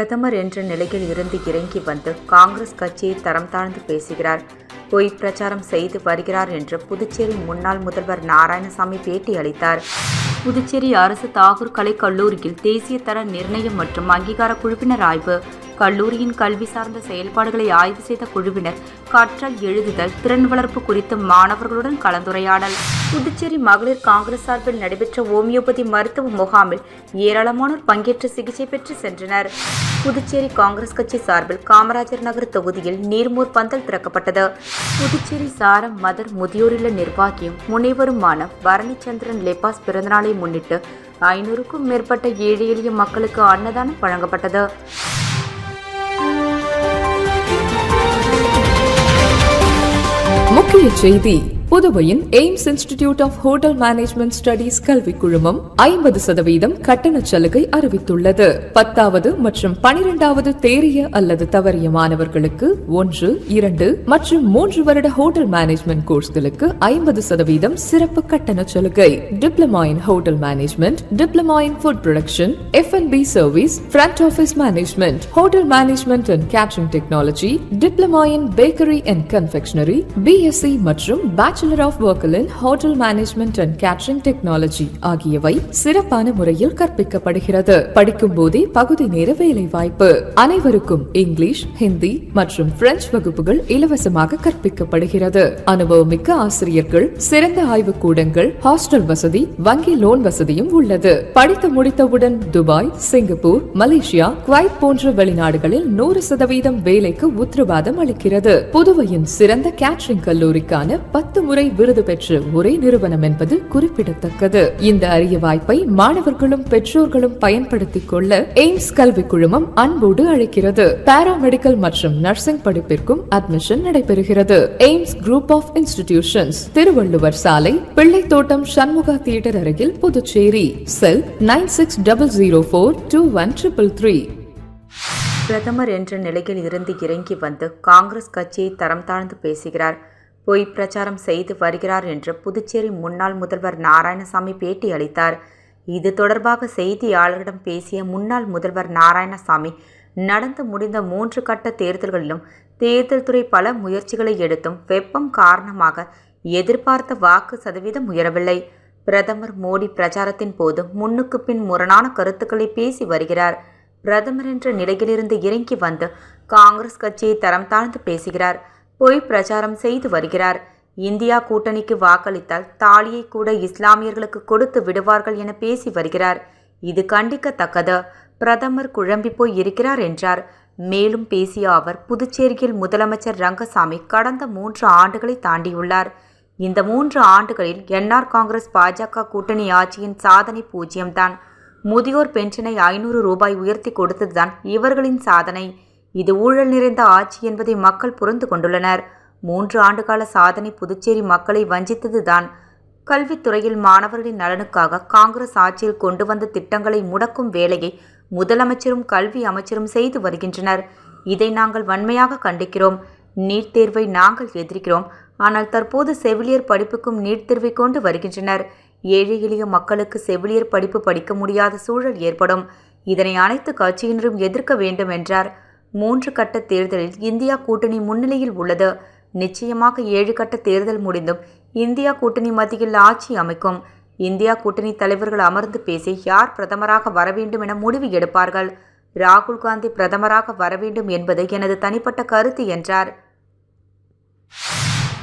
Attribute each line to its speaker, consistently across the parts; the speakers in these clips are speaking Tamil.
Speaker 1: பிரதமர் என்ற நிலையில் இருந்து இறங்கி வந்து காங்கிரஸ் கட்சியை தரம் தாழ்ந்து பேசுகிறார், பொய் பிரச்சாரம் செய்து வருகிறார் என்று புதுச்சேரி முன்னாள் முதல்வர் நாராயணசாமி பேட்டி அளித்தார். புதுச்சேரி அரசு தாகூர் கலை கல்லூரியில் தேசிய தர நிர்ணயம் மற்றும் அங்கீகார குழுவினர் ஆய்வு. கல்லூரியின் கல்வி சார்ந்த செயல்பாடுகளை ஆய்வு செய்த குழுவினர் கற்றல், எழுதுதல், திறன் வளர்ப்பு குறித்து மாணவர்களுடன் கலந்துரையாடல். புதுச்சேரி மகளிர் காங்கிரஸ் சார்பில் நடைபெற்ற ஹோமியோபதி மருத்துவ முகாமில் ஏராளமானோர் பங்கேற்று சிகிச்சை பெற்று சென்றனர். புதுச்சேரி காங்கிரஸ் கட்சி சார்பில் காமராஜர் நகர் தொகுதியில் நீர்மோர் பந்தல் திறக்கப்பட்டது. புதுச்சேரி சாரம் மதர் முதியோர் இல்ல நிர்வாகியும் முனைவருமான பரணிச்சந்திரன் லெபாஸ் பிறந்தநாளை முன்னிட்டு 500க்கும் மேற்பட்ட ஏழை எளிய மக்களுக்கு அன்னதானம் வழங்கப்பட்டது.
Speaker 2: முக்கிய செய்தி: புதுவையின் AIMS institute of hotel management studies கல்வி குழுமம் 50% கட்டண சலுகை அறிவித்துள்ளது. 10வது மற்றும் 12வது தேறிய அல்லது தவறிய மாணவர்களுக்கு 1, 2 மற்றும் 3 வருட ஹோட்டல் மேனேஜ்மெண்ட் கோர்ஸ்களுக்கு 50% சிறப்பு கட்டண சலுகை. Diploma in hotel management, diploma in food production, F&B service, front office management, hotel management and catering technology, diploma in bakery and confectionery, BSc மற்றும் bachelor of work in hotel management and catering technology ஆகியவை சிறப்பான முறையில் கற்பிக்கப்படுகிறது. படிக்கும் போதே பகுதி நேர வேலை வாய்ப்பு. அனைவருக்கும் இங்கிலீஷ், ஹிந்தி மற்றும் பிரெஞ்சு வகுப்புகள் இலவசமாக கற்பிக்கப்படுகிறது. அனுபவமிக்க ஆசிரியர்கள், சிறந்த ஆய்வு கூடங்கள், ஹாஸ்டல் வசதி, வங்கி லோன் வசதியும் உள்ளது. படித்து முடித்தவுடன் துபாய், சிங்கப்பூர், மலேசியா, குவைத் போன்ற வெளிநாடுகளில் 100% வேலைக்கு உத்தரவாதம் அளிக்கிறது. புதுவையின் சிறந்த கேட்டரிங் கல்லூரிக்கான 10 முறை விருது பெற்ற ஒரே நிறுவனம் என்பது குறிப்பிடத்தக்கது. இந்த அரிய வாய்ப்பை மாணவர்களும் பெற்றோர்களும் பயன்படுத்திக் கொள்ள எய்ம்ஸ் கல்வி குழுமம் அன்போடு அழைக்கிறது. பாராமெடிக்கல் மற்றும் நர்சிங் படிப்பிற்கும் அட்மிஷன் நடைபெறுகிறது. AIMS group of institutions, Thiruvalluvar சாலை, பிள்ளைத்தோட்டம், சண்முகா தியேட்டர் அருகில், புதுச்சேரி. செல் 9600421333.
Speaker 1: பிரதமர் என்ற நிலையில் இருந்து இறங்கி வந்து காங்கிரஸ் கட்சியை தரம் தாழ்ந்து பேசுகிறார், பொய் பிரச்சாரம் செய்து வருகிறார் என்று புதுச்சேரி முன்னாள் முதல்வர் நாராயணசாமி பேட்டி அளித்தார். இது தொடர்பாக செய்தியாளர்களிடம் பேசிய முன்னாள் முதல்வர் நாராயணசாமி, நடந்து முடிந்த 3 கட்ட தேர்தல்களிலும் தேர்தல் துறை பல முயற்சிகளை எடுத்தும் வெப்பம் காரணமாக எதிர்பார்த்த வாக்கு சதவீதம் உயரவில்லை. பிரதமர் மோடி பிரச்சாரத்தின் போது முன்னுக்கு பின் முரணான கருத்துக்களை பேசி வருகிறார். பிரதமர் என்ற நிலையிலிருந்து இறங்கி வந்து காங்கிரஸ் கட்சியை தரம் தாழ்ந்து பேசுகிறார், பொய் பிரச்சாரம் செய்து வருகிறார். இந்தியா கூட்டணிக்கு வாக்களித்தால் தாலியை கூட இஸ்லாமியர்களுக்கு கொடுத்து விடுவார்கள் என பேசி வருகிறார். இது கண்டிக்கத்தக்கது. பிரதமர் குழம்பி போய் இருக்கிறார் என்றார். மேலும் பேசிய அவர், புதுச்சேரியில் முதலமைச்சர் ரங்கசாமி கடந்த 3 ஆண்டுகளை தாண்டியுள்ளார். இந்த 3 ஆண்டுகளில் NR காங்கிரஸ் பாஜக கூட்டணி ஆட்சியின் சாதனை 0 தான். முதியோர் பென்ஷனை 500 ரூபாய் உயர்த்தி கொடுத்ததுதான் இவர்களின் சாதனை. இது ஊழல் நிறைந்த ஆட்சி என்பதை மக்கள் புரிந்து கொண்டுள்ளனர். 3 ஆண்டுகால சாதனை புதுச்சேரி மக்களை வஞ்சித்ததுதான். கல்வித்துறையில் மாணவர்களின் நலனுக்காக காங்கிரஸ் ஆட்சியில் கொண்டு வந்த திட்டங்களை முடக்கும் வேலையை முதலமைச்சரும் கல்வி அமைச்சரும் செய்து வருகின்றனர். இதை நாங்கள் வன்மையாக கண்டிக்கிறோம். நீட் தேர்வை நாங்கள் எதிர்க்கிறோம். ஆனால் தற்போது செவிலியர் படிப்புக்கும் நீட் தேர்வை கொண்டு வருகின்றனர். ஏழை எளிய மக்களுக்கு செவிலியர் படிப்பு படிக்க முடியாத சூழல் ஏற்படும். இதனை அனைத்து கட்சியினரும் எதிர்க்க வேண்டும் என்றார். 3 கட்ட தேர்தலில் இந்தியா கூட்டணி முன்னிலையில் உள்ளது. நிச்சயமாக 7 கட்ட தேர்தல் முடிந்தும் இந்தியா கூட்டணி மத்தியில் ஆட்சி அமைக்கும். இந்தியா கூட்டணி தலைவர்கள் அமர்ந்து பேசி யார் பிரதமராக வர வேண்டும் என முடிவு எடுப்பார்கள். ராகுல் காந்தி பிரதமராக வர வேண்டும் என்பது எனது தனிப்பட்ட கருத்து என்றார்.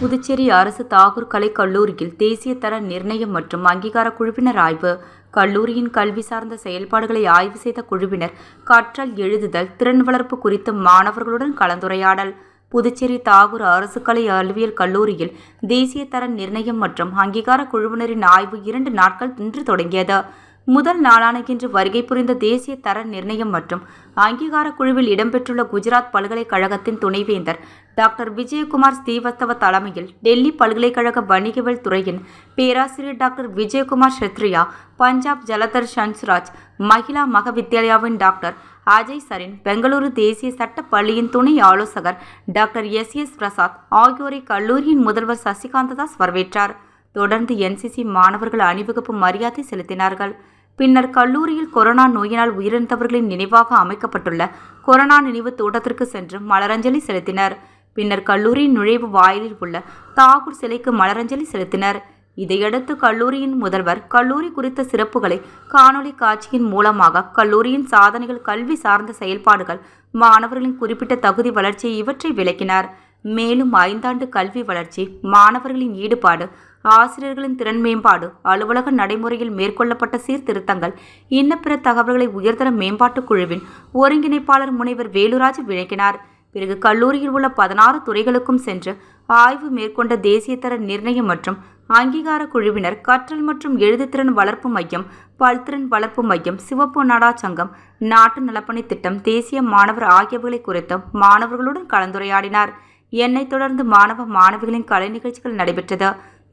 Speaker 1: புதுச்சேரி அரசு தாகூர் கலை கல்லூரியில் தேசிய தர நிர்ணயம் மற்றும் அங்கீகார குழுவினர் ஆய்வு. கல்லூரியின் கல்வி சார்ந்த செயல்பாடுகளை ஆய்வு செய்த குழுவினர் கற்றல், எழுதுதல், திறன் வளர்ப்பு குறித்து மாணவர்களுடன் கலந்துரையாடல். புதுச்சேரி தாகூர் அரசு கலை அறிவியல் கல்லூரியில் தேசிய தர நிர்ணயம் மற்றும் அங்கீகார குழுவினரின் ஆய்வு 2 நாட்கள் இன்று தொடங்கியது. முதல் நாளான இன்று வருகை புரிந்த தேசிய தர நிர்ணயம் மற்றும் அங்கீகார குழுவில் இடம்பெற்றுள்ள குஜராத் பல்கலைக்கழகத்தின் துணைவேந்தர் டாக்டர் விஜயகுமார் ஸ்ரீவஸ்தவ தலைமையில் டெல்லி பல்கலைக்கழக வணிகவியல் துறையின் பேராசிரியர் டாக்டர் விஜயகுமார் ஷெத்ரியா, பஞ்சாப் ஜலதர் சன்ஸ்ராஜ் மகிழா மகவித்யாலயாவின் டாக்டர் அஜய் சரின், பெங்களூரு தேசிய சட்ட பள்ளியின் துணை ஆலோசகர் டாக்டர் SS பிரசாத் ஆகியோரை கல்லூரியின் முதல்வர் சசிகாந்ததாஸ் வரவேற்றார். தொடர்ந்து NCC மாணவர்கள் அணிவகுப்பு மரியாதை செலுத்தினார்கள். பின்னர் கல்லூரியில் கொரோனா நோயினால் உயிரிழந்தவர்களின் நினைவாக அமைக்கப்பட்டுள்ள கொரோனா நினைவு தோட்டத்திற்கு சென்று மலரஞ்சலி செலுத்தினர். பின்னர் கல்லூரியின் நுழைவு வாயிலில் உள்ள தாகூர் சிலைக்கு மலரஞ்சலி செலுத்தினர். இதையடுத்து கல்லூரியின் முதல்வர் கல்லூரி குறித்த சிறப்புகளை காணொலி காட்சியின் மூலமாக கல்லூரியின் சாதனைகள், கல்வி சார்ந்த செயல்பாடுகள், மாணவர்களின் குறிப்பிட்ட தகுதி வளர்ச்சி இவற்றை விளக்கினார். மேலும் 5 ஆண்டு கல்வி வளர்ச்சி, மாணவர்களின் ஈடுபாடு, ஆசிரியர்களின் திறன் மேம்பாடு, அலுவலக நடைமுறையில் மேற்கொள்ளப்பட்ட சீர்திருத்தங்கள், இன்ன பிற தகவல்களை உயர்தர மேம்பாட்டுக் குழுவின் ஒருங்கிணைப்பாளர் முனைவர் வேலுராஜ் விளக்கினார். பிறகு கல்லூரியில் உள்ள 16 துறைகளுக்கும் சென்று ஆய்வு மேற்கொண்ட தேசிய தர நிர்ணயம் மற்றும் அங்கீகார குழுவினர், கற்றல் மற்றும் எழுதுதிறன் வளர்ப்பு மையம், பல்திறன் வளர்ப்பு மையம், சிவப்பு நாடா சங்கம், நாட்டு நலப்பணி திட்டம், தேசிய மாணவர் ஆகியவைகளை குறித்து மாணவர்களுடன் கலந்துரையாடினார். என்னைத் தொடர்ந்து மாணவ மாணவிகளின் கலை நிகழ்ச்சிகள் நடைபெற்றது.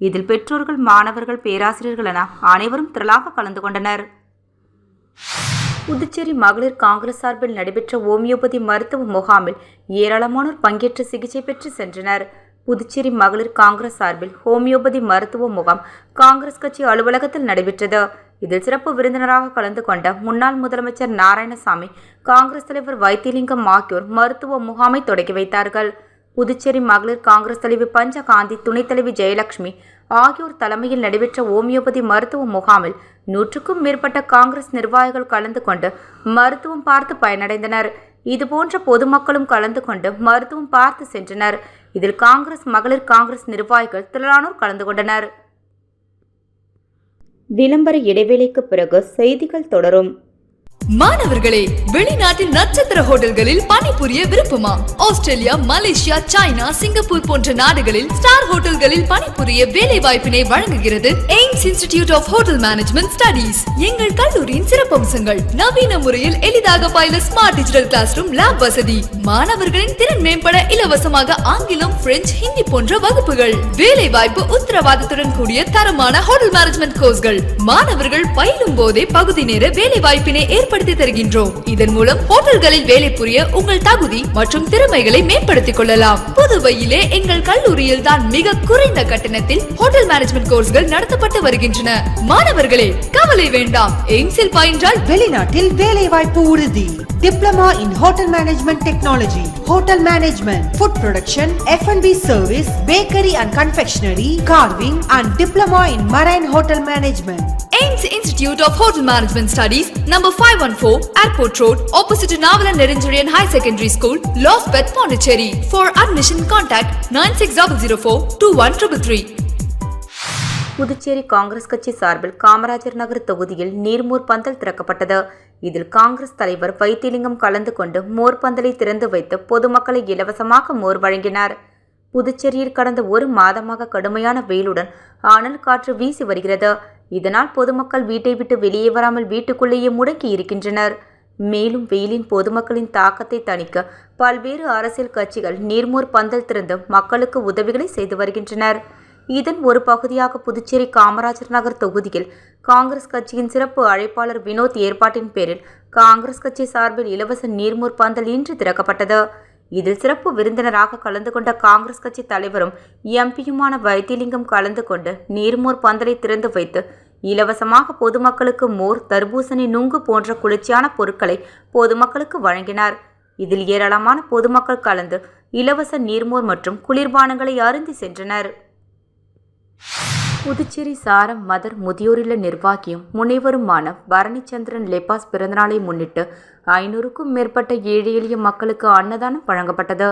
Speaker 1: இதில் பெற்றோர்கள், மாணவர்கள், பேராசிரியர்கள் என அனைவரும் திரளாக கலந்து கொண்டனர். புதுச்சேரி மகளிர் காங்கிரஸ் சார்பில் நடைபெற்ற ஹோமியோபதி மருத்துவ முகாமில் ஏராளமானோர் பங்கேற்று சிகிச்சை பெற்று சென்றனர். புதுச்சேரி மகளிர் காங்கிரஸ் சார்பில் ஹோமியோபதி மருத்துவ முகாம் காங்கிரஸ் கட்சி அலுவலகத்தில் நடைபெற்றது. இதில் சிறப்பு விருந்தினராக கலந்து கொண்ட முன்னாள் முதலமைச்சர் நாராயணசாமி, காங்கிரஸ் தலைவர் வைத்திலிங்கம் ஆகியோர் மருத்துவ முகாமை தொடங்கி வைத்தார்கள். புதுச்சேரி மகளிர் காங்கிரஸ் தலைவி பஞ்சகாந்தி, துணைத் தலைவி ஜெயலட்சுமி ஆகியோர் தலைமையில் நடைபெற்ற ஹோமியோபதி மருத்துவ முகாமில் 100க்கும் மேற்பட்ட காங்கிரஸ் நிர்வாகிகள் கலந்து கொண்டு மருத்துவம் பார்த்து பயனடைந்தனர். இதுபோன்ற பொதுமக்களும் கலந்து கொண்டு மருத்துவம் பார்த்து சென்றனர். இதில் காங்கிரஸ், மகளிர் காங்கிரஸ் நிர்வாகிகள் திரளானோர் கலந்து கொண்டனர். விளம்பர இடைவேளைக்கு பிறகு செய்திகள் தொடரும்.
Speaker 3: மாணவர்களே, வெளிநாட்டில் நட்சத்திர ஹோட்டல்களில் பணிபுரிய விருப்பமா? ஆஸ்திரேலியா, மலேசியா, சைனா, சிங்கப்பூர் போன்ற நாடுகளில் ஸ்டார் ஹோட்டல்களில் பணிபுரிய வேலை வாய்ப்பினை வழங்குகிறது AIMS institute of hotel management studies. எங்கள் கல்லூரியின் சிறப்பம்சங்கள்: நவீன முறையில் எளிதாக பயில smart digital class room, lab வசதி, மாணவர்களின் திறன் மேம்பட இலவசமாக ஆங்கிலம், பிரெஞ்சு, ஹிந்தி போன்ற வகுப்புகள், வேலை வாய்ப்பு உத்தரவாதத்துடன் கூடிய தரமான ஹோட்டல் மேனேஜ்மெண்ட் கோர்ஸ்கள். மாணவர்கள் பயிலும் போதே பகுதி நேர வேலை வாய்ப்பினை ஏற்படுத்தி தருகின்றோம். இதன் மூலம் ஹோட்டல்களில் வேலை புரிய உங்கள் தகுதி மற்றும் திறமைகளை மேம்படுத்திக் கொள்ளலாம். புதுவையிலே எங்கள் கல்லூரியில் தான் மிக குறைந்த கட்டணத்தில் ஹோட்டல் மேனேஜ்மெண்ட் கோர்ஸ்கள் நடத்தப்பட்டு வருகின்றன. மாணவர்களே, கவலை வேண்டாம். எய்ம்ஸில் பயின்றால்
Speaker 4: வெளிநாட்டில் வேலை வாய்ப்பு உறுதி. Diploma in Hotel Management Technology, Hotel Management, Food Production, F&B Service, Bakery and Confectionery, Carving and Diploma in Marine Hotel Management.
Speaker 3: AIMS institute of hotel management studies, number 514 airport road, opposite Navalan Nedunchezhiyan high secondary school, Lawspet, Pondicherry. For admission contact 9600421333.
Speaker 1: Puducherry Congress கட்சி சார்பில் காமராஜர் நகர் தொகுதியில் நீர்மோர் பந்தல் திறக்கப்பட்டது. இதில் காங்கிரஸ் தலைவர் வைத்திலிங்கம் கலந்து கொண்டு மோர் பந்தலை திறந்து வைத்து பொதுமக்களை இலவசமாக மோர் வழங்கினார். புதுச்சேரியில் கடந்த 1 மாதமாக கடுமையான வெயிலுடன் அனல் காற்று வீசி வருகிறது. இதனால் பொதுமக்கள் வீட்டை விட்டு வெளியே வராமல் வீட்டுக்குள்ளேயே முடங்கி இருக்கின்றனர். மேலும் வெயிலின் பொதுமக்களின் தாக்கத்தை தணிக்க பல்வேறு அரசியல் கட்சிகள் நீர்மோர் பந்தல் திறந்து மக்களுக்கு உதவிகளை செய்து வருகின்றனர். இதன் ஒரு பகுதியாக புதுச்சேரி காமராஜர் நகர் தொகுதியில் காங்கிரஸ் கட்சியின் சிறப்பு அழைப்பாளர் வினோத் ஏற்பாட்டின் பேரில் காங்கிரஸ் கட்சி சார்பில் இலவச நீர்மோர் பந்தல் இன்று திறக்கப்பட்டது. இதில் சிறப்பு விருந்தினராக கலந்து கொண்ட காங்கிரஸ் கட்சி தலைவரும் எம்பியுமான வைத்திலிங்கம் கலந்து கொண்டு நீர்மோர் பந்தலை திறந்து வைத்து இலவசமாக பொதுமக்களுக்கு மோர், தர்பூசணி, நுங்கு போன்ற குளிர்ச்சியான பொருட்களை பொதுமக்களுக்கு வழங்கினார். இதில் ஏராளமான பொதுமக்கள் கலந்து இலவச நீர்மோர் மற்றும் குளிர்பானங்களை அருந்தி சென்றனர். புதுச்சேரி சாரம் மதர் முதியோர் இல்ல நிர்வாகியும் முனைவருமான பரணிச்சந்திரன் லெபாஸ் பிறந்தநாளை முன்னிட்டு 500க்கும் மேற்பட்ட ஏழை எளிய மக்களுக்கு அன்னதானம் வழங்கப்பட்டது.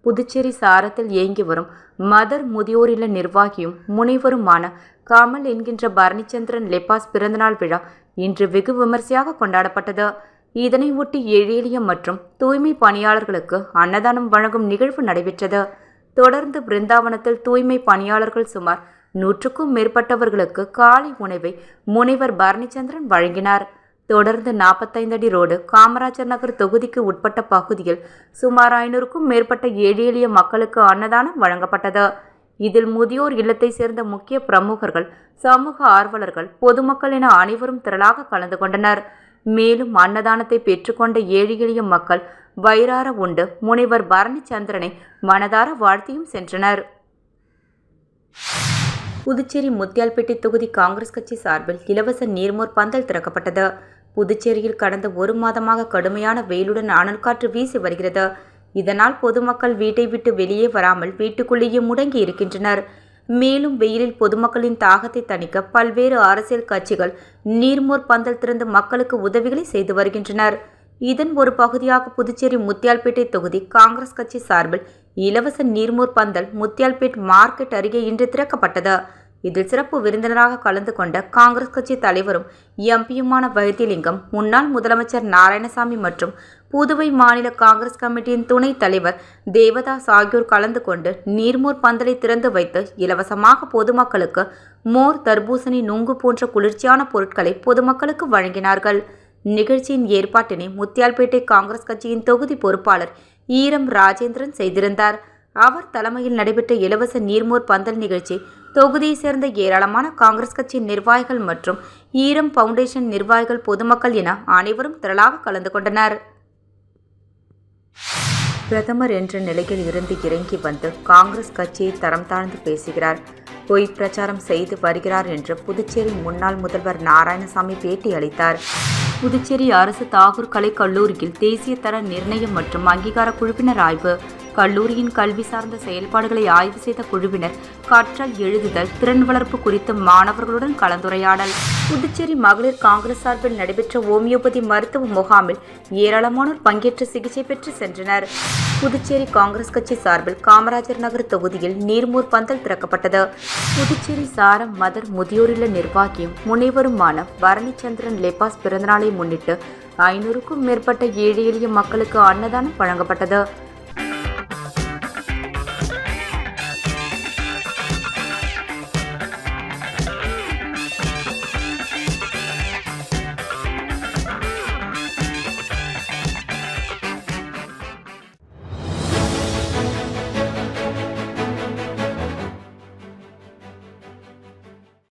Speaker 1: புதுச்சேரி சாரத்தில் இயங்கி வரும் மதர் முதியோர் இல்ல நிர்வாகியும் முனைவருமான கமல் என்கின்ற பரணிச்சந்திரன் லெபாஸ் பிறந்தநாள் விழா இன்று வெகு விமர்சையாக கொண்டாடப்பட்டது. இதனை ஒட்டி ஏழை எளிய மற்றும் தூய்மை பணியாளர்களுக்கு அன்னதானம் வழங்கும் நிகழ்வு நடைபெற்றது. தொடர்ந்து பிருந்தாவனத்தில் தூய்மை பணியாளர்கள் சுமார் 100க்கும் மேற்பட்டவர்களுக்கு காலை உணவை முனைவர் பரணிச்சந்திரன் வழங்கினார். தொடர்ந்து 45 அடி ரோடு காமராஜர் நகர் தொகுதிக்கு உட்பட்ட பகுதியில் சுமார் 500க்கும் மேற்பட்ட ஏழை எளிய மக்களுக்கு அன்னதானம் வழங்கப்பட்டது. இதில் முதியோர் இல்லத்தை சேர்ந்த முக்கிய பிரமுகர்கள், சமூக ஆர்வலர்கள், பொதுமக்கள் என அனைவரும் திரளாக கலந்து கொண்டனர். மேலும் அன்னதானத்தை பெற்றுக்கொண்ட ஏழை எளிய மக்கள் வயிறார உண்டு முனைவர் பரணிச்சந்திரனை மனதார வாழ்த்தியும் சென்றனர். புதுச்சேரி முத்தியால்பேட்டை தொகுதி காங்கிரஸ் கட்சி சார்பில் இலவச நீர்மோர் பந்தல் திறக்கப்பட்டது. புதுச்சேரியில் கடந்த ஒரு மாதமாக கடுமையான வெயிலுடன் அனல் காற்று வீசி வருகிறது. இதனால் பொதுமக்கள் வீட்டை விட்டு வெளியே வராமல் வீட்டுக்குள்ளேயே முடங்கி இருக்கின்றனர். மேலும் வெயிலில் பொதுமக்களின் தாகத்தை தணிக்க பல்வேறு அரசியல் கட்சிகள் நீர்மோர் பந்தல் திறந்து மக்களுக்கு உதவிகளை செய்து வருகின்றனர். இதன் ஒரு பகுதியாக புதுச்சேரி முத்தியால்பேட்டை தொகுதி காங்கிரஸ் கட்சி சார்பில் இலவச நீர்மோர் பந்தல் முத்தியால்பேட் மார்க்கெட் அருகே இன்று திறக்கப்பட்டது. இதில் சிறப்பு விருந்தினராக கலந்து கொண்ட காங்கிரஸ் கட்சி தலைவரும் எம்பியுமான வைத்திலிங்கம், முன்னாள் முதலமைச்சர் நாராயணசாமி மற்றும் புதுவை மாநில காங்கிரஸ் கமிட்டியின் துணைத் தலைவர் தேவதாஸ் ஆகியோர் கலந்து கொண்டு நீர்மோர் பந்தலை திறந்து வைத்து இலவசமாக பொதுமக்களுக்கு மோர், தர்பூசணி, நுங்கு போன்ற குளிர்ச்சியான பொருட்களை பொதுமக்களுக்கு வழங்கினார்கள். நிகழ்ச்சியின் ஏற்பாட்டினை முத்தியால்பேட்டை காங்கிரஸ் கட்சியின் தொகுதி பொறுப்பாளர் ஈரம் ராஜேந்திரன் செய்திருந்தார். அவர் தலைமையில் நடைபெற்ற இலவச நீர்மோர் பந்தல் நிகழ்ச்சி தொகுதியை சேர்ந்த ஏராளமான காங்கிரஸ் கட்சி நிர்வாகிகள் மற்றும் ஈரம் பவுண்டேஷன் நிர்வாகிகள், பொதுமக்கள் என அனைவரும் திரளாக கலந்து கொண்டனர். பிரதமர் என்ற நிலையில் இருந்து இறங்கி வந்து காங்கிரஸ் கட்சியை தரம் தாழ்ந்து பேசுகிறார், பொய் பிரச்சாரம் செய்து வருகிறார் என்று புதுச்சேரி முன்னாள் முதல்வர் நாராயணசாமி பேட்டி அளித்தார். புதுச்சேரி அரசு தாகூர் கலை கல்லூரியில் தேசிய தர நிர்ணயம் மற்றும் அங்கீகார குழுவினர் ஆய்வு. கல்லூரியின் கல்வி சார்ந்த செயல்பாடுகளை ஆய்வு செய்த குழுவினர் கற்றல், எழுதுதல், திறன் வளர்ப்பு குறித்து மாணவர்களுடன் கலந்துரையாடல். புதுச்சேரி மகளிர் காங்கிரஸ் சார்பில் நடைபெற்ற ஹோமியோபதி மருத்துவ முகாமில் ஏராளமானோர் பங்கேற்று சிகிச்சை பெற்று சென்றனர். புதுச்சேரி காங்கிரஸ் கட்சி சார்பில் காமராஜர் நகர் தொகுதியில் நீர்மோர் பந்தல் திறக்கப்பட்டது. புதுச்சேரி சாரம் மதர் முதியோர் இல்ல நிர்வாகியும் முனைவருமான பரணிச்சந்திரன் லெபாஸ் பிறந்தநாளை முன்னிட்டு 500க்கும் மேற்பட்ட ஏழை எளிய மக்களுக்கு அன்னதானம் வழங்கப்பட்டது.